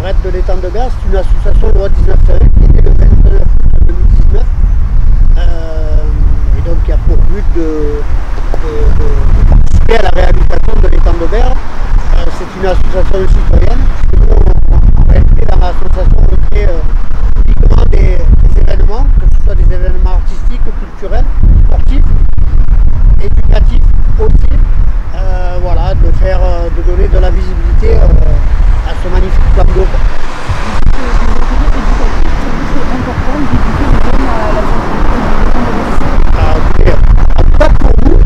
RAID de l'étang de Berre, c'est une association loi 1901 qui est née le 29 2019 et donc qui a pour but de participer à la réhabilitation de l'étang de Berre. C'est une association citoyenne. En réalité, dans l'association, on fait uniquement des événements, que ce soit des événements artistiques, culturels, sportifs, éducatifs aussi. Voilà, de donner de la visibilité à ce magnifique plan d'eau. En tout cas pour nous,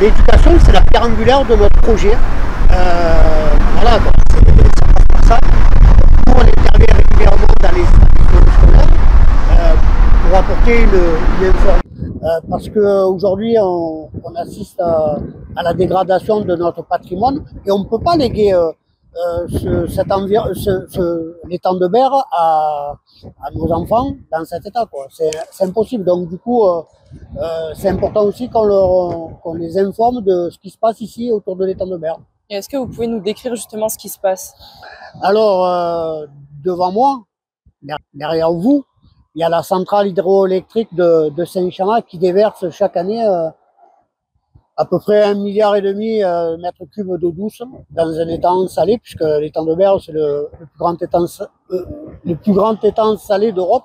l'éducation c'est la pierre angulaire de notre projet. Voilà, donc ça passe par ça. Nous on intervient régulièrement dans les établissements scolaires pour apporter une information. Parce qu'aujourd'hui on assiste à la dégradation de notre patrimoine et on ne peut pas léguer l'étang de Berre à nos enfants dans cet état, quoi. C'est impossible. Donc du coup, c'est important aussi qu'on les informe de ce qui se passe ici autour de l'étang de Berre. Et est-ce que vous pouvez nous décrire justement ce qui se passe? Alors, devant moi, derrière vous, il y a la centrale hydroélectrique de Saint-Chamas qui déverse chaque année à peu près 1,5 milliard mètres cubes d'eau douce dans un étang salé, puisque l'étang de Berre c'est le plus grand étang salé d'Europe.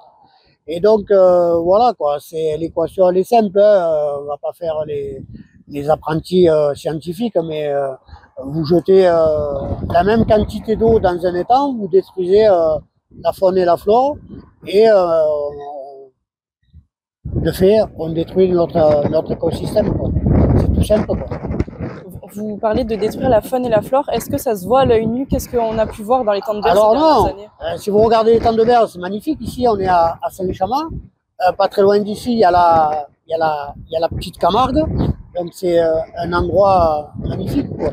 Et donc voilà quoi, l'équation elle est simple, hein. On va pas faire les apprentis scientifiques, mais vous jetez la même quantité d'eau dans un étang, vous détruisez la faune et la flore, et de fait on détruit notre écosystème, quoi. C'est tout simple, quoi. Vous parlez de détruire la faune et la flore. Est-ce que ça se voit à l'œil nu? Qu'est-ce qu'on a pu voir dans l'étang de Berre ces dernières années? Si vous regardez l'étang de Berre, c'est magnifique. Ici, on est à Saint-Chamas. Pas très loin d'ici, il y a la petite Camargue. Donc c'est un endroit magnifique, quoi.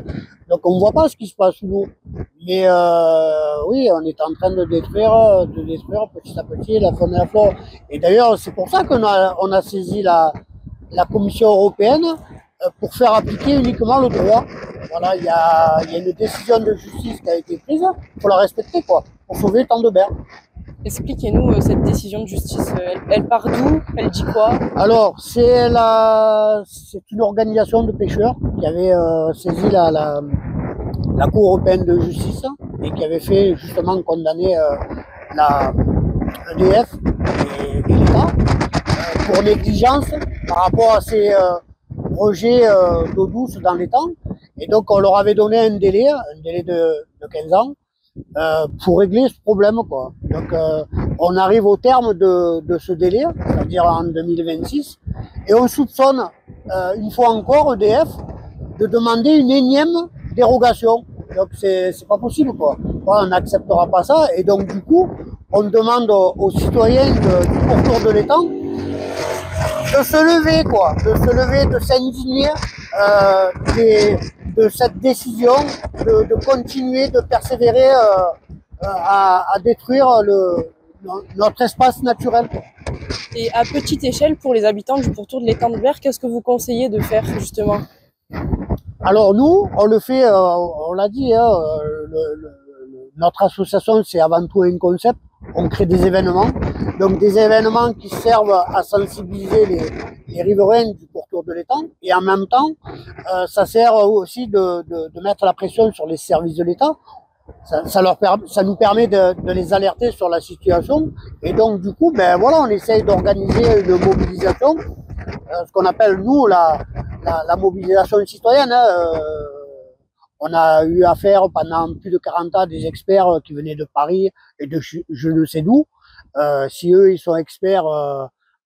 Donc on ne voit pas ce qui se passe sous l'eau. Mais oui, on est en train de détruire petit à petit la faune et la flore. Et d'ailleurs, c'est pour ça qu'on a saisi la Commission européenne pour faire appliquer uniquement le droit. Voilà, il y a une décision de justice qui a été prise, il faut la respecter, quoi, pour sauver l'étang de Berre. Expliquez-nous cette décision de justice. Elle part d'où? Elle dit quoi? Alors, c'est une organisation de pêcheurs qui avait saisi la Cour européenne de justice et qui avait fait justement condamner EDF et l'État pour négligence par rapport à ces rejets d'eau douce dans l'étang. Et donc on leur avait donné un délai de 15 ans pour régler ce problème, quoi. Donc on arrive au terme de ce délai, c'est-à-dire en 2026, et on soupçonne une fois encore EDF de demander une énième dérogation. Donc c'est pas possible, quoi. Voilà, on n'acceptera pas ça, et donc du coup on demande aux citoyens du pourtour de l'étang de se lever, quoi, de s'indigner de cette décision, de continuer, de persévérer à détruire notre espace naturel, quoi. Et à petite échelle, pour les habitants du pourtour de l'étang de Berre, qu'est-ce que vous conseillez de faire justement? Alors nous, on le fait, on l'a dit, hein, notre association c'est avant tout un concept. On crée des événements, donc des événements qui servent à sensibiliser les riverains du pourtour de l'étang, et en même temps, ça sert aussi de mettre la pression sur les services de l'État. Ça nous permet de les alerter sur la situation, et donc du coup, ben voilà, on essaye d'organiser une mobilisation, ce qu'on appelle nous la mobilisation citoyenne, hein. On a eu affaire pendant plus de 40 ans à des experts qui venaient de Paris et de je ne sais d'où. Si eux, ils sont experts,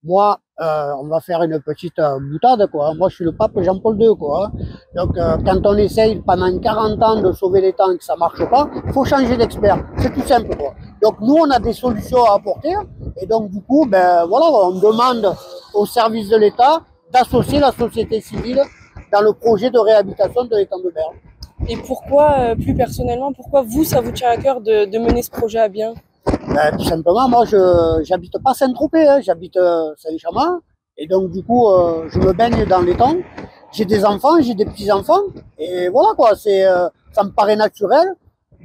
moi, on va faire une petite boutade, quoi. Moi, je suis le pape Jean-Paul II, quoi. Donc, quand on essaye pendant 40 ans de sauver l'étang et que ça marche pas, il faut changer d'expert. C'est tout simple, quoi. Donc, nous, on a des solutions à apporter. Et donc, du coup, ben voilà, on demande aux services de l'État d'associer la société civile dans le projet de réhabilitation de l'étang de Berre. Et pourquoi, plus personnellement, pourquoi vous, ça vous tient à cœur de mener ce projet à bien? Ben, tout simplement, moi, j'habite pas Saint-Tropez, hein, j'habite Saint-Chamas, et donc du coup, je me baigne dans l'étang. J'ai des enfants, j'ai des petits-enfants, et voilà, quoi, ça me paraît naturel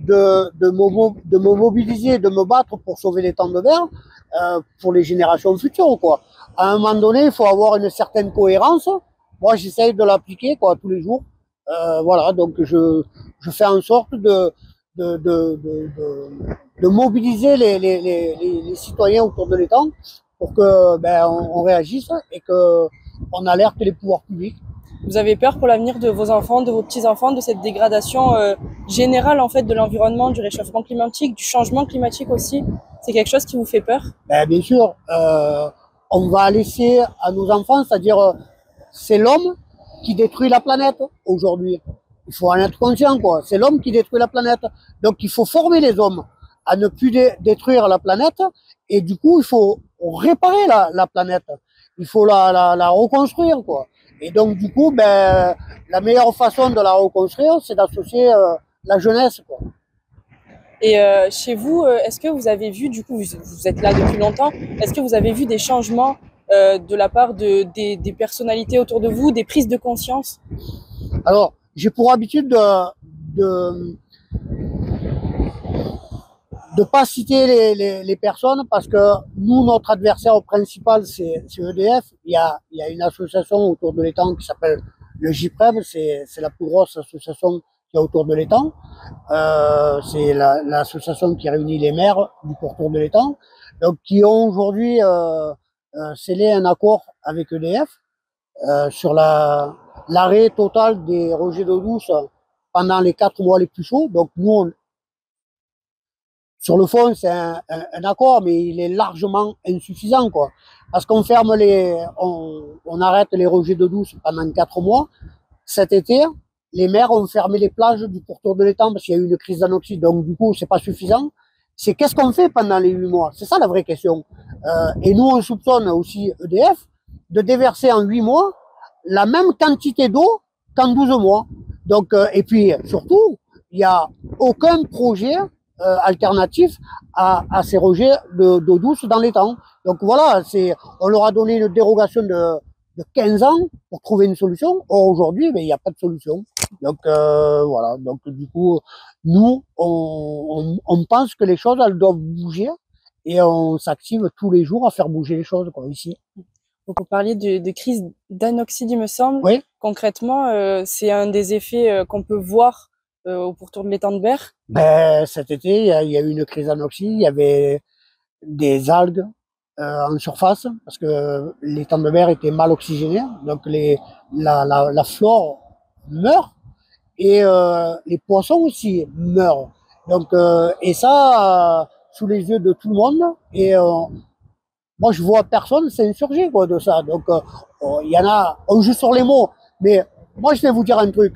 de me mobiliser, de me battre pour sauver l'étang de berre pour les générations futures, quoi. À un moment donné, il faut avoir une certaine cohérence. Moi, j'essaye de l'appliquer, quoi, tous les jours. Voilà, donc je fais en sorte de mobiliser les citoyens autour de l'étang pour que on réagisse et que on alerte les pouvoirs publics. Vous avez peur pour l'avenir de vos enfants, de vos petits-enfants, de cette dégradation générale en fait de l'environnement, du réchauffement climatique, du changement climatique aussi? C'est quelque chose qui vous fait peur? Bien sûr, on va laisser à nos enfants, c'est-à-dire c'est l'homme qui détruit la planète aujourd'hui. Il faut en être conscient, quoi. C'est l'homme qui détruit la planète. Donc il faut former les hommes à ne plus détruire la planète et du coup il faut réparer la planète. Il faut la reconstruire, quoi. Et donc du coup, la meilleure façon de la reconstruire, c'est d'associer la jeunesse, quoi. Et chez vous, est-ce que vous avez vu, du coup, vous êtes là depuis longtemps, est-ce que vous avez vu des changements de la part des personnalités autour de vous, des prises de conscience? Alors, j'ai pour habitude de pas citer les personnes parce que nous, notre adversaire principal, c'est EDF. Il y a une association autour de l'étang qui s'appelle le JPREB, c'est la plus grosse association qu'il y a autour de l'étang. C'est l'association qui réunit les maires du pourtour de l'étang, donc qui ont aujourd'hui scellé un accord avec EDF sur l'arrêt total des rejets d'eau douce pendant les 4 mois les plus chauds. Donc nous, sur le fond, c'est un accord, mais il est largement insuffisant, quoi. Parce qu'on ferme on arrête les rejets d'eau douce pendant 4 mois. Cet été, les maires ont fermé les plages du pourtour de l'étang parce qu'il y a eu une crise d'anoxie. Donc, du coup, c'est pas suffisant. C'est qu'est-ce qu'on fait pendant les 8 mois? C'est ça la vraie question. Et nous, on soupçonne aussi EDF de déverser en 8 mois la même quantité d'eau qu'en 12 mois. Donc, et puis, surtout, il n'y a aucun projet alternatif à ces rejets d'eau douce dans l'étang. Donc voilà, on leur a donné une dérogation de 15 ans pour trouver une solution. Or aujourd'hui, il n'y a pas de solution. Donc voilà, donc du coup, nous, on pense que les choses, elles doivent bouger et on s'active tous les jours à faire bouger les choses, quoi, ici. Donc, vous parliez de crise d'anoxide, il me semble. Oui. Concrètement, c'est un des effets qu'on peut voir au pourtour de l'étang de berre. Cet été, il y a eu une crise d'anoxie, il y avait des algues en surface, parce que l'étang de berre était mal oxygéné, donc la flore meurt, et les poissons aussi meurent. Donc, et ça, sous les yeux de tout le monde, et moi je vois personne s'insurger, quoi, de ça. Donc, il y en a, on joue sur les mots, mais moi je vais vous dire un truc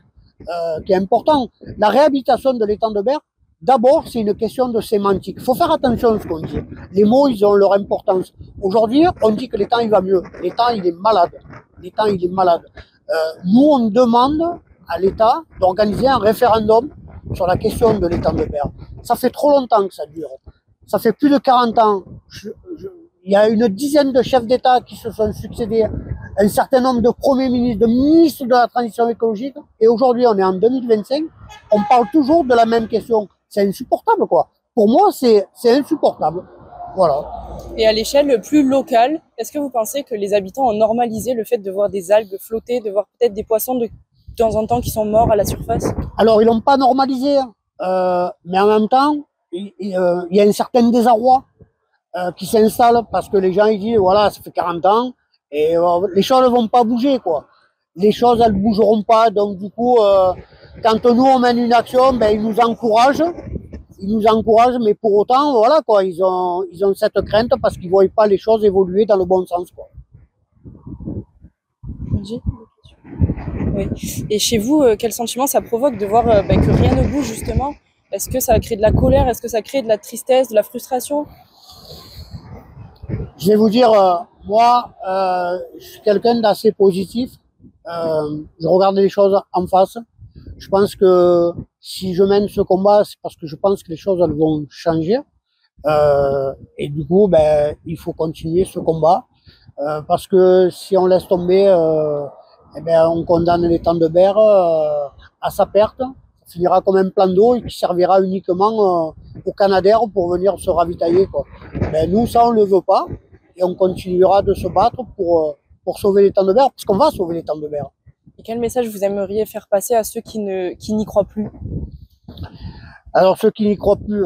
qui est important. La réhabilitation de l'étang de berre, d'abord, c'est une question de sémantique. Il faut faire attention à ce qu'on dit. Les mots, ils ont leur importance. Aujourd'hui, on dit que l'étang, il va mieux. L'étang, il est malade. L'étang, il est malade. Nous, on demande à l'État d'organiser un référendum sur la question de l'étang de berre. Ça fait trop longtemps que ça dure. Ça fait plus de 40 ans. Il y a une dizaine de chefs d'État qui se sont succédés, un certain nombre de premiers ministres, de ministres de la transition écologique, et aujourd'hui on est en 2025, on parle toujours de la même question. C'est insupportable, quoi. Pour moi, c'est insupportable. Voilà. Et à l'échelle plus locale, est-ce que vous pensez que les habitants ont normalisé le fait de voir des algues flotter, de voir peut-être des poissons de temps en temps qui sont morts à la surface? Alors, ils l'ont pas normalisé, mais en même temps, il y a un certain désarroi qui s'installe parce que les gens ils disent voilà, ça fait 40 ans et les choses ne vont pas bouger, quoi. Les choses, elles bougeront pas. Donc du coup, quand nous on mène une action, ils nous encouragent, mais pour autant, voilà, quoi, ils ont cette crainte parce qu'ils voient pas les choses évoluer dans le bon sens, quoi. Oui. Et chez vous, quel sentiment ça provoque de voir que rien ne bouge, justement? Est-ce que ça crée de la colère? Est-ce que ça crée de la tristesse, de la frustration? Je vais vous dire, moi, je suis quelqu'un d'assez positif. Je regarde les choses en face. Je pense que si je mène ce combat, c'est parce que je pense que les choses elles vont changer. Et du coup, il faut continuer ce combat. Parce que si on laisse tomber, on condamne l'étang de berre à sa perte. Ça finira comme un plan d'eau et qui servira uniquement aux Canadair pour venir se ravitailler, quoi. Mais nous, ça, on ne le veut pas. Et on continuera de se battre pour sauver l'étang de Berre, parce qu'on va sauver l'étang de Berre. Et quel message vous aimeriez faire passer à ceux qui n'y croient plus? Alors, ceux qui n'y croient plus,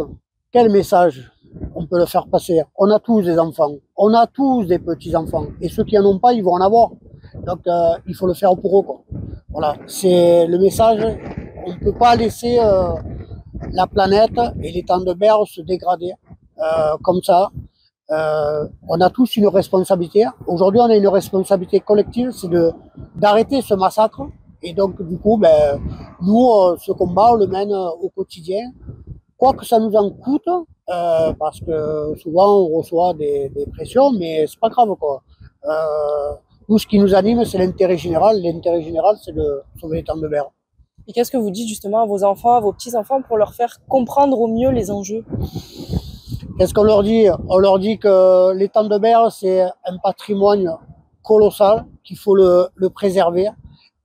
quel message on peut le faire passer? On a tous des enfants, on a tous des petits-enfants. Et ceux qui n'en ont pas, ils vont en avoir. Donc, il faut le faire pour eux, quoi. Voilà, c'est le message. On ne peut pas laisser la planète et l'étang de Berre se dégrader comme ça. On a tous une responsabilité. Aujourd'hui, on a une responsabilité collective, c'est d'arrêter ce massacre. Et donc, du coup, ben, nous, ce combat, on le mène au quotidien. Quoi que ça nous en coûte, parce que souvent, on reçoit des pressions, mais c'est pas grave, quoi. Nous, ce qui nous anime, c'est l'intérêt général. L'intérêt général, c'est de sauver l'étang de Berre. Et qu'est-ce que vous dites justement à vos enfants, à vos petits-enfants, pour leur faire comprendre au mieux les enjeux? Qu'est-ce qu'on leur dit? On leur dit que l'étang de Berre, c'est un patrimoine colossal, qu'il faut le préserver.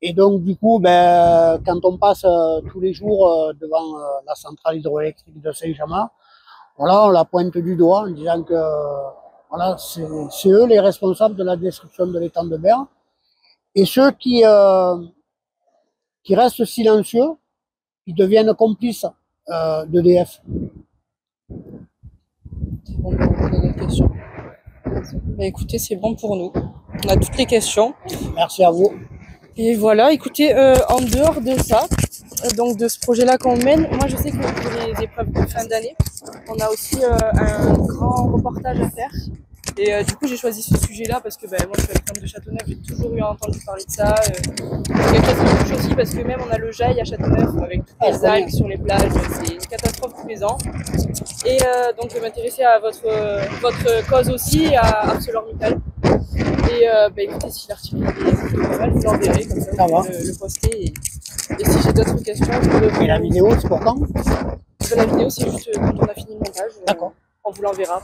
Et donc, du coup, ben, quand on passe tous les jours devant la centrale hydroélectrique de Saint-Jamas, voilà, on la pointe du doigt en disant que voilà, c'est eux les responsables de la destruction de l'étang de Berre. Et ceux qui restent silencieux, ils deviennent complices d'EDF. Bon, on a d'autres questions. Bah, écoutez, c'est bon pour nous. On a toutes les questions. Merci à vous. Et voilà, écoutez, en dehors de ça, donc de ce projet-là qu'on mène, moi je sais que pour les épreuves de fin d'année, on a aussi un grand reportage à faire. Et du coup, j'ai choisi ce sujet-là parce que moi je suis habitante de Châteauneuf, j'ai toujours eu entendu parler de ça. Il y a quelques aussi parce que même on a le Jail à Châteauneuf avec toutes les algues sur les plages, c'est une catastrophe tous les ans. Et donc je m'intéressais à votre cause aussi, à ArcelorMittal. Et écoutez, si l'article est pas mal, vous l'enverrez, comme ça vous pouvez le poster. Et si j'ai d'autres questions, je peux... Et la vidéo, c'est pour quand? La vidéo, c'est juste quand on a fini le montage. D'accord. On vous l'enverra.